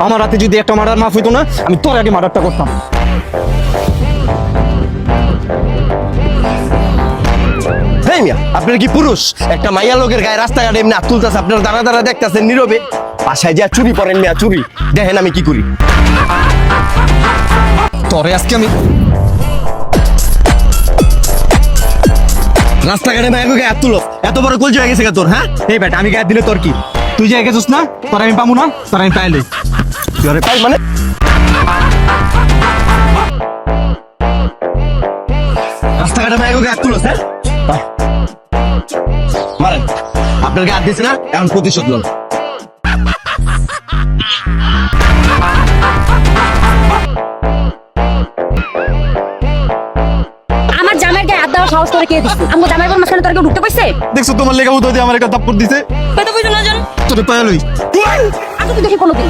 আমার হাতে যদি একটা মার্ডার মাফ হইতো না, আমি তোর আগে মার্ডারটা করতাম। এই মিয়া, আপনার কি পুরুষ? একটা মাইয়া লোকের গায়ে রাস্তাঘাটে এমনি হাত তুলতেছে, আপনার দাঁড়া দাঁড়া দেখতেছেন নীরবে। বাসায় যা চুরি করেন মিয়া, চুরি। দেখেন আমি কি করি। তোরে আজকে আমি রাস্তাঘাটে মাইয়া গায়ে হাত তুলো, এত বড় কলজি হয়ে গেছে গা তোর? হ্যাঁ, এই বেটা, আমি গায়ে দিলে তোর কি? তুই যে গেছিস না, তোর আমি পাবো না, তোর আমি পাইলে। তুই আরে পাই মানে? রাস্তাঘাটে মাইয়া গায়ে হাত তুলো, হ্যাঁ? মারেন। আপনার গায়ে হাত দিয়েছে না, এখন প্রতিশোধ লোন। আমার জামাইয়ের গায়ে হাত দেওয়ার সাহস করে কে দিচ্ছে? আমার জামাইয়ের বোন মাঝখানে তোর কেউ ঢুকতে পারছে? দেখছো তোমার লেখা উদয় দিয়ে আমার একটা থাপ্পড় দিছে। কত বুঝো না জান? তোরে পাইলই। আগে তুই দেখি কোনোদিন